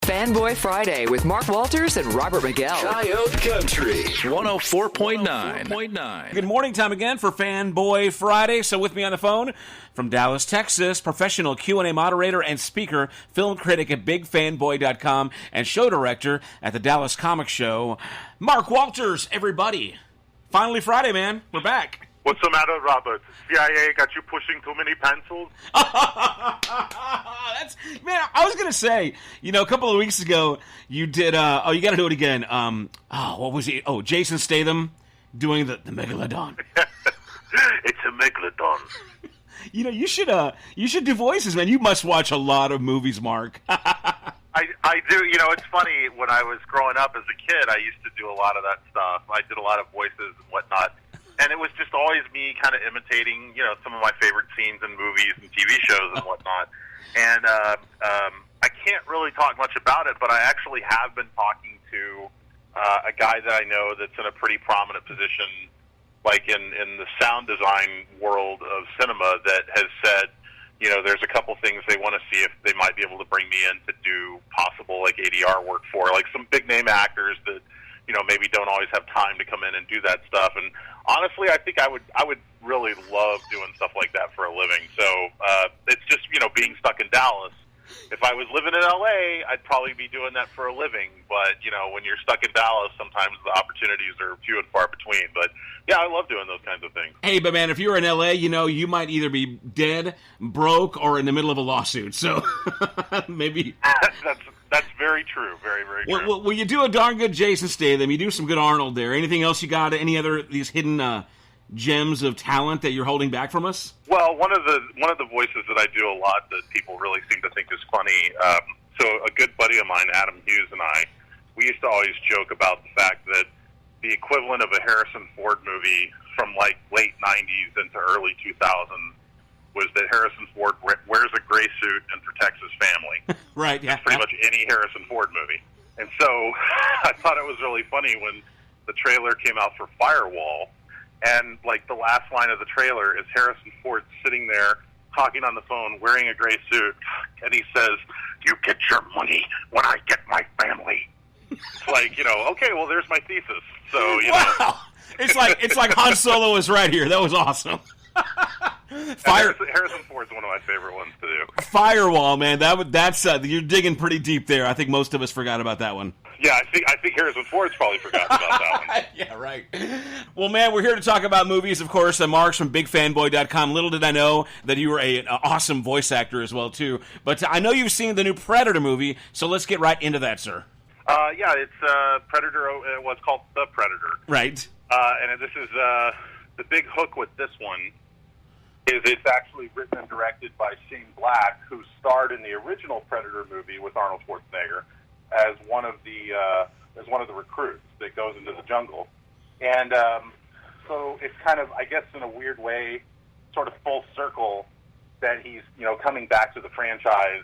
Fanboy Friday with Mark Walters and Robert Miguel. Coyote Country 104.9. Good morning time again for Fanboy Friday. So with me on the phone from Dallas, Texas, professional Q&A moderator and speaker, film critic at BigFanboy.com, and show director at the Dallas Comic Show, Mark Walters, everybody. Finally Friday, man. We're back. What's the matter, Robert? CIA got you pushing too many pencils? Man, I was going to say, a couple of weeks ago, you did, you got to do it again. What was it? Oh, Jason Statham doing the Megalodon. It's a Megalodon. You should do voices, man. You must watch a lot of movies, Mark. I do. It's funny. When I was growing up as a kid, I used to do a lot of that stuff. I did a lot of voices and whatnot. And it was just always me kind of imitating, some of my favorite scenes in movies and TV shows and whatnot. And I can't really talk much about it, but I actually have been talking to a guy that I know that's in a pretty prominent position, like in the sound design world of cinema, that has said, there's a couple things they want to see if they might be able to bring me in to do possible like ADR work for, like some big name actors that maybe don't always have time to come in and do that stuff. And honestly, I think I would really love doing stuff like that for a living. So it's just, being stuck in Dallas. If I was living in LA, I'd probably be doing that for a living. But, when you're stuck in Dallas, sometimes the opportunities are few and far between. But yeah, I love doing those kinds of things. Hey, but man, if you're in LA, you might either be dead, broke, or in the middle of a lawsuit. So maybe That's very true. Very, very true. Well, you do a darn good Jason Statham. You do some good Arnold there. Anything else you got? Any other these hidden gems of talent that you're holding back from us? Well, one of the voices that I do a lot that people really seem to think is funny. So a good buddy of mine, Adam Hughes, and we used to always joke about the fact that the equivalent of a Harrison Ford movie from like late '90s into early 2000s was that Harrison Ford wears a gray suit and protects his family. Right, yeah. Pretty much any Harrison Ford movie. And so I thought it was really funny when the trailer came out for Firewall, and like the last line of the trailer is Harrison Ford sitting there talking on the phone, wearing a gray suit, and he says, "You get your money when I get my family." It's like, okay, well, there's my thesis. So, Wow! It's like Han Solo was right here. That was awesome. Harrison Ford's one of my favorite ones to do. Firewall, man, that's you're digging pretty deep there. I think most of us forgot about that one. Yeah, I think Harrison Ford's probably forgotten about that one. Yeah, right. Well, man, we're here to talk about movies, of course. Mark's from BigFanboy.com. Little did I know that you were an awesome voice actor as well, too. But I know you've seen the new Predator movie, so let's get right into that, sir. Yeah, it's Predator. What's called The Predator. Right. And this is the big hook with this one. It's actually written and directed by Shane Black, who starred in the original Predator movie with Arnold Schwarzenegger as one of the recruits that goes into the jungle. And so it's kind of, I guess, in a weird way, sort of full circle that he's coming back to the franchise,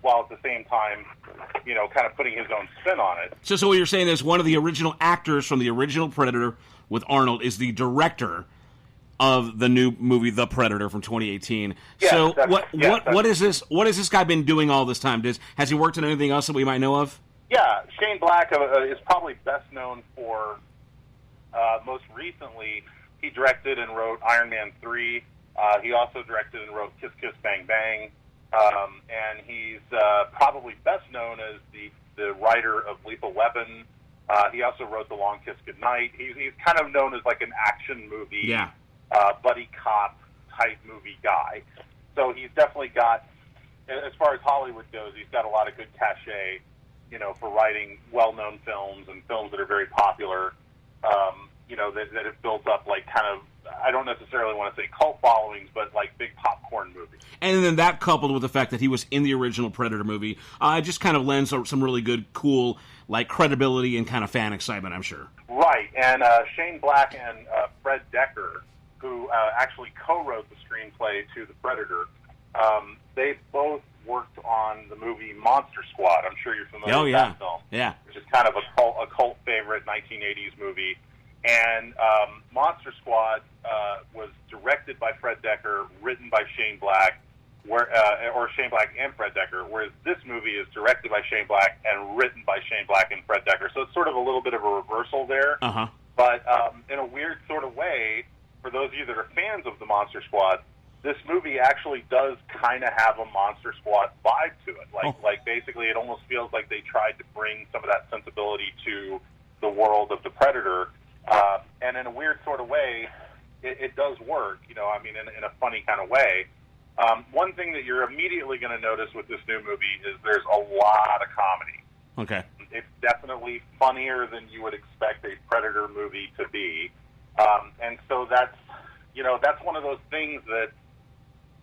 while at the same time, kind of putting his own spin on it. So what you're saying is one of the original actors from the original Predator with Arnold is the director of the new movie The Predator from 2018. Yes, so what is this? What has this guy been doing all this time? Has he worked on anything else that we might know of? Yeah, Shane Black is probably best known for most recently he directed and wrote Iron Man 3. He also directed and wrote Kiss Kiss Bang Bang. And he's probably best known as the writer of Lethal Weapon. He also wrote The Long Kiss Goodnight. He's kind of known as like an action movie, buddy cop type movie guy. So he's definitely got, as far as Hollywood goes, he's got a lot of good cachet, for writing well-known films and films that are very popular, that have built up like kind of, I don't necessarily want to say cult followings, but like big popcorn movies. And then that coupled with the fact that he was in the original Predator movie, just kind of lends some really good, cool, like credibility and kind of fan excitement, I'm sure. Right, and Shane Black and Fred Decker, who actually co-wrote the screenplay to The Predator, they both worked on the movie Monster Squad. I'm sure you're familiar with that film. Yeah. Which is kind of a cult favorite 1980s movie. And Monster Squad was directed by Fred Decker, written by Shane Black, or Shane Black and Fred Dekker, whereas this movie is directed by Shane Black and written by Shane Black and Fred Dekker. So it's sort of a little bit of a reversal there. Uh-huh. But in a weird sort of way, for those of you that are fans of the Monster Squad, this movie actually does kind of have a Monster Squad vibe to it. Like basically, it almost feels like they tried to bring some of that sensibility to the world of the Predator, and in a weird sort of way, it does work. You know, I mean, in a funny kind of way. One thing that you're immediately going to notice with this new movie is there's a lot of comedy. Okay. It's definitely funnier than you would expect a Predator movie to be. And so that's one of those things that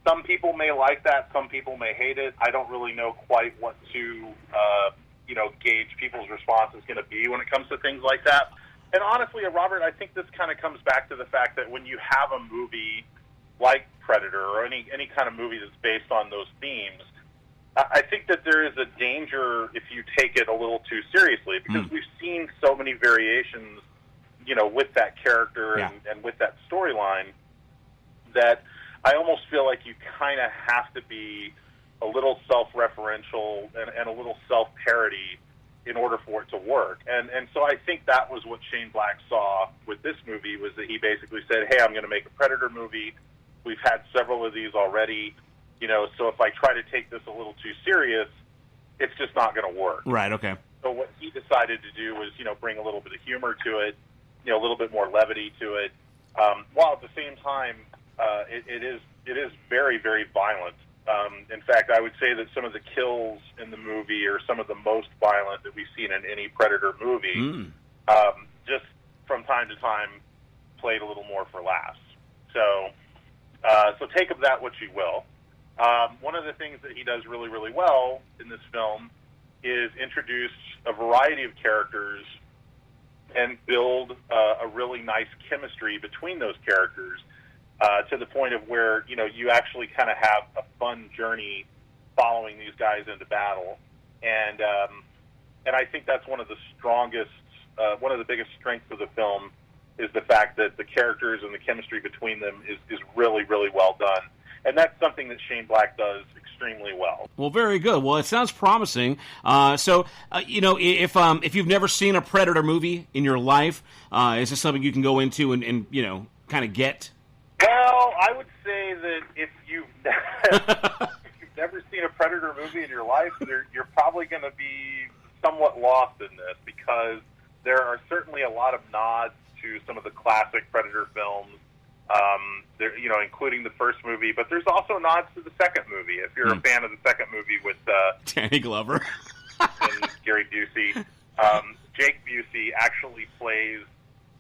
some people may like that, some people may hate it. I don't really know quite what to, gauge people's response is going to be when it comes to things like that. And honestly, Robert, I think this kind of comes back to the fact that when you have a movie like Predator or any kind of movie that's based on those themes, I think that there is a danger if you take it a little too seriously, because we've seen so many variations, with that character and with that storyline, that I almost feel like you kind of have to be a little self-referential and a little self-parody in order for it to work. And so I think that was what Shane Black saw with this movie, was that he basically said, hey, I'm going to make a Predator movie. We've had several of these already, so if I try to take this a little too serious, it's just not going to work. Right, okay. So what he decided to do was, bring a little bit of humor to it, a little bit more levity to it, while at the same time, it is very, very violent. In fact, I would say that some of the kills in the movie are some of the most violent that we've seen in any Predator movie. Just from time to time, played a little more for laughs. So take of that what you will. One of the things that he does really, really well in this film is introduce a variety of characters and build a really nice chemistry between those characters, to the point of where, you actually kind of have a fun journey following these guys into battle. And I think that's one of the strongest, one of the biggest strengths of the film, is the fact that the characters and the chemistry between them is really, really well done. And that's something that Shane Black does extremely well. Well, very good. Well, it sounds promising. If you've never seen a Predator movie in your life, is this something you can go into and kind of get? Well, I would say that if you've never seen a Predator movie in your life, you're probably going to be somewhat lost in this, because there are certainly a lot of nods to some of the classic Predator films, including the first movie, but there's also nods to the second movie. If you're a fan of the second movie with Danny Glover and Gary Busey, Jake Busey actually plays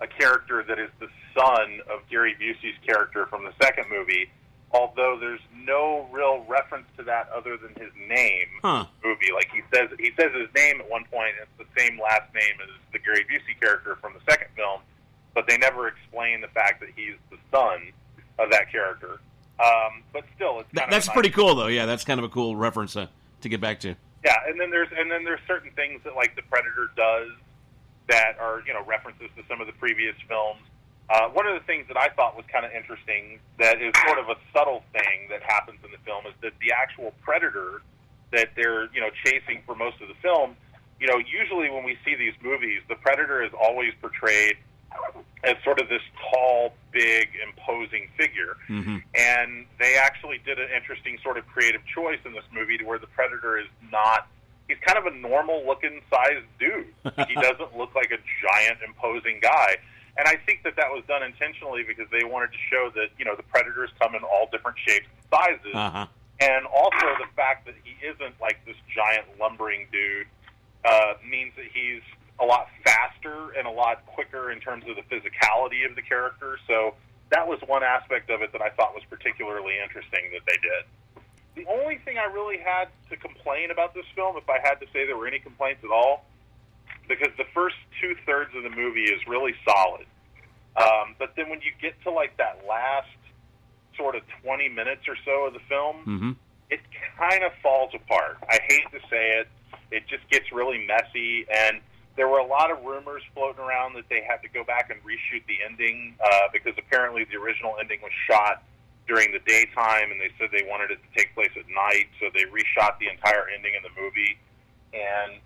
a character that is the son of Gary Busey's character from the second movie, although there's no real reference to that other than his name. Movie. Like he says his name at one point, and it's the same last name as the Gary Busey character from the second film, but they never explain the fact that he's the son of that character. But still, that's pretty cool, though. Yeah, that's kind of a cool reference to get back to. Yeah, and then there's certain things that like the Predator does that are references to some of the previous films. One of the things that I thought was kind of interesting, that is sort of a subtle thing that happens in the film, is that the actual Predator that they're chasing for most of the film, usually when we see these movies, the Predator is always portrayed as sort of this tall, big, imposing figure. And they actually did an interesting sort of creative choice in this movie to where the Predator is not, he's kind of a normal-looking sized dude. He doesn't look like a giant, imposing guy. And I think that was done intentionally because they wanted to show that, the Predators come in all different shapes and sizes. And also the fact that he isn't like this giant, lumbering dude means that he's a lot faster and a lot quicker in terms of the physicality of the character. So that was one aspect of it that I thought was particularly interesting that they did. The only thing I really had to complain about this film, if I had to say there were any complaints at all, because the first 2/3 of the movie is really solid. But then when you get to like that last sort of 20 minutes or so of the film, it kind of falls apart. I hate to say it. It just gets really messy, and there were a lot of rumors floating around that they had to go back and reshoot the ending because apparently the original ending was shot during the daytime, and they said they wanted it to take place at night, so they reshot the entire ending of the movie. And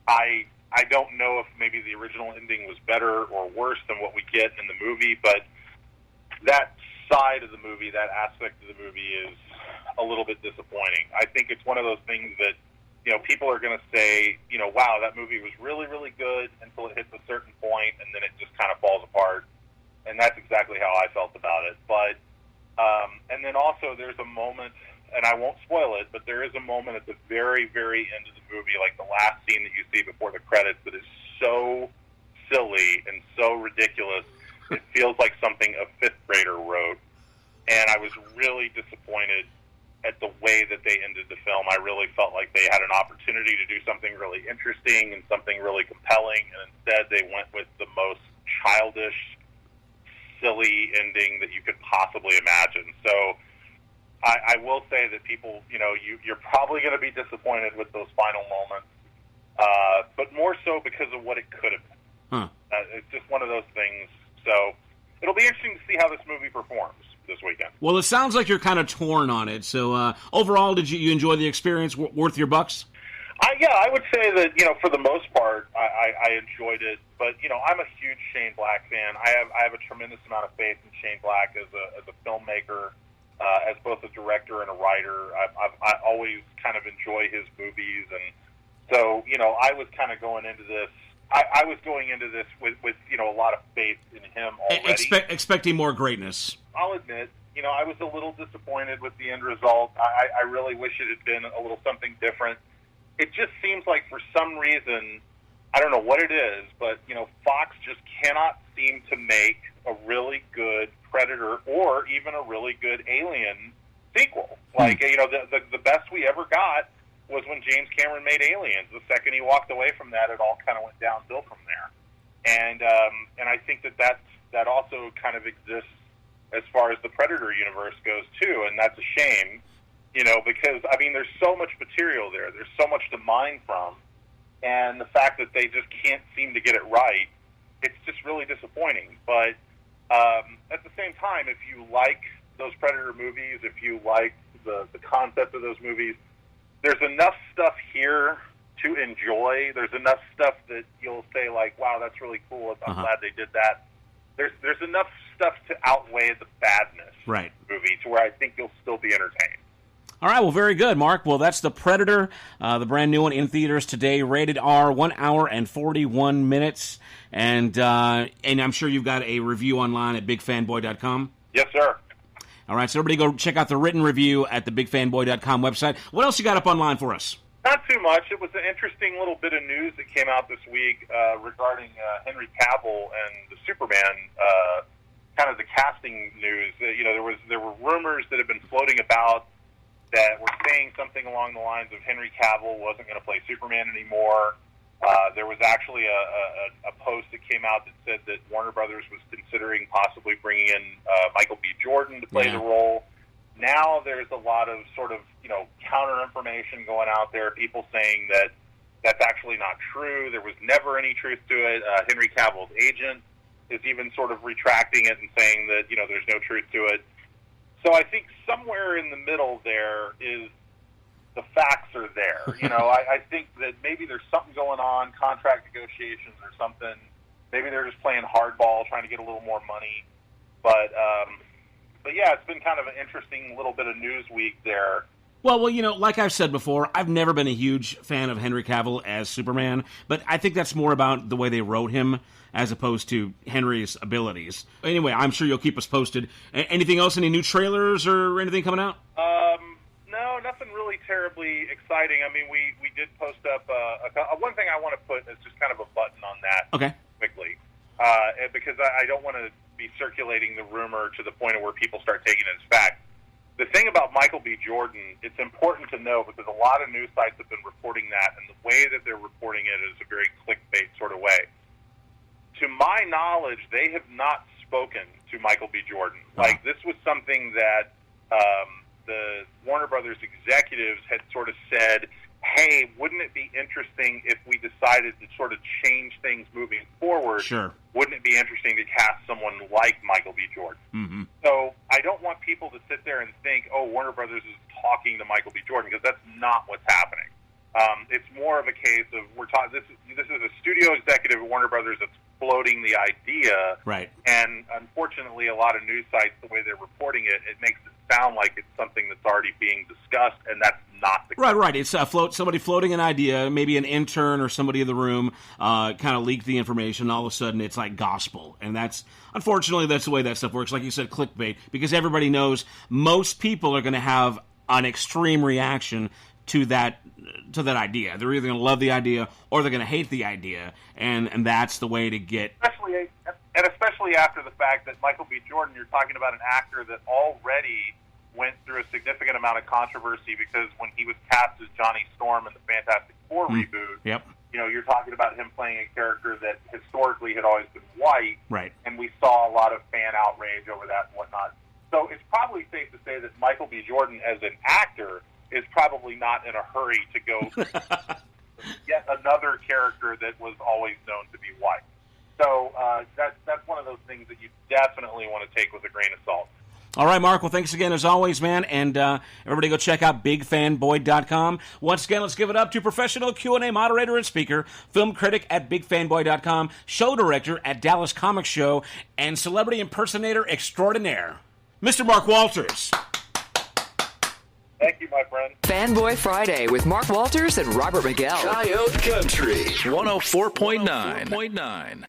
I don't know if maybe the original ending was better or worse than what we get in the movie, but that side of the movie, that aspect of the movie is a little bit disappointing. I think it's one of those things that, you know, people are going to say, you know, wow, that movie was really, really good until it hits a certain point, and then it just kind of falls apart. And that's exactly how I felt about it. But, and then also there's a moment, and I won't spoil it, but there is a moment at the very, very end of the movie, like the last scene that you see before the credits, that is so silly and so ridiculous. It feels like something a fifth grader wrote. And I was really disappointed at the way that they ended the film. I really felt like they had an opportunity to do something really interesting and something really compelling, and instead they went with the most childish, silly ending that you could possibly imagine. So I will say that people, you know, you're probably going to be disappointed with those final moments, but more so because of what it could have been. It's just one of those things. So it'll be interesting to see how this movie performs this weekend. Well, it sounds like you're kind of torn on it. So overall, did you enjoy the experience? Worth your bucks? Yeah, I would say that, you know, for the most part, I enjoyed it. But, you know, I'm a huge Shane Black fan. I have a tremendous amount of faith in Shane Black as a filmmaker, as both a director and a writer. I always kind of enjoy his movies. And so, you know, I was kind of going into this. I was going into this with you know, a lot of faith in him already. Expecting more greatness. I'll admit, you know, I was a little disappointed with the end result. I really wish it had been a little something different. It just seems like for some reason, I don't know what it is, but, you know, Fox just cannot seem to make a really good Predator or even a really good Alien sequel. Like, you know, the best we ever got was when James Cameron made Aliens. The second he walked away from that, it all kind of went downhill from there. And I think that also kind of exists as far as the Predator universe goes too, and that's a shame, you know, because I mean, there's so much material there. There's so much to mine from, and the fact that they just can't seem to get it right, it's just really disappointing. But at the same time, if you like those Predator movies, if you like the concept of those movies, there's enough stuff here to enjoy. There's enough stuff that you'll say, like, wow, that's really cool. I'm glad they did that. There's enough stuff to outweigh the badness right. of the movie to where I think you'll still be entertained. All right, well, very good, Mark. Well, that's The Predator, the brand new one in theaters today, rated R, 1 hour and 41 minutes. And I'm sure you've got a review online at bigfanboy.com. Yes, sir. All right, so everybody go check out the written review at the bigfanboy.com website. What else you got up online for us? Not too much. It was an interesting little bit of news that came out this week regarding Henry Cavill and the Superman, kind of the casting news. You know, there were rumors that had been floating about that were saying something along the lines of Henry Cavill wasn't going to play Superman anymore. There was actually a post that came out that said that Warner Brothers was considering possibly bringing in Michael B. Jordan to play the role. Now there's a lot of sort of, you know, counter information going out there, people saying that that's actually not true. There was never any truth to it. Henry Cavill's agent is even sort of retracting it and saying that, you know, there's no truth to it. So I think somewhere in the middle there is the facts are there. You know, I think that maybe there's something going on, contract negotiations or something. Maybe they're just playing hardball, trying to get a little more money. But yeah, it's been kind of an interesting little bit of news week there. Well, you know, like I've said before, I've never been a huge fan of Henry Cavill as Superman, but I think that's more about the way they wrote him as opposed to Henry's abilities. Anyway, I'm sure you'll keep us posted. Anything else? Any new trailers or anything coming out? No, nothing really terribly exciting. I mean, we did post up one thing I want to put is just kind of a button on that quickly, because I don't want to be circulating the rumor to the point of where people start taking it as fact. The thing about Michael B. Jordan, it's important to know because a lot of news sites have been reporting that, and the way that they're reporting it is a very clickbait sort of way. To my knowledge, they have not spoken to Michael B. Jordan. Like, this was something that the Warner Brothers executives had sort of said, hey, wouldn't it be interesting if we decided to sort of change things moving forward? Sure. Wouldn't it be interesting to cast someone like Michael B. Jordan? Mm-hmm. So I don't want people to sit there and think, oh, Warner Brothers is talking to Michael B. Jordan, because that's not what's happening. It's more of a case of this is a studio executive at Warner Brothers that's floating the idea. Right. And unfortunately, a lot of news sites, the way they're reporting it, it makes it sound like it's something that's already being discussed, and that's not the case. Right. It's somebody floating an idea, maybe an intern or somebody in the room kind of leaked the information. All of a sudden, it's like gospel, and unfortunately that's the way that stuff works. Like you said, clickbait, because everybody knows most people are going to have an extreme reaction to that idea. They're either going to love the idea or they're going to hate the idea, and that's the way to get. Especially after the fact that Michael B. Jordan, you're talking about an actor that already went through a significant amount of controversy because when he was cast as Johnny Storm in the Fantastic Four reboot, you're talking about him playing a character that historically had always been white, right? And we saw a lot of fan outrage over that and whatnot. So it's probably safe to say that Michael B. Jordan, as an actor, is probably not in a hurry to go yet another character that was always known to be white. So that's one of those things that you definitely want to take with a grain of salt. All right, Mark. Well, thanks again as always, man. And everybody go check out BigFanboy.com. Once again, let's give it up to professional Q&A moderator and speaker, film critic at BigFanboy.com, show director at Dallas Comic Show, and celebrity impersonator extraordinaire, Mr. Mark Walters. Thank you, my friend. Fanboy Friday with Mark Walters and Robert Miguel. Coyote Country 104.9.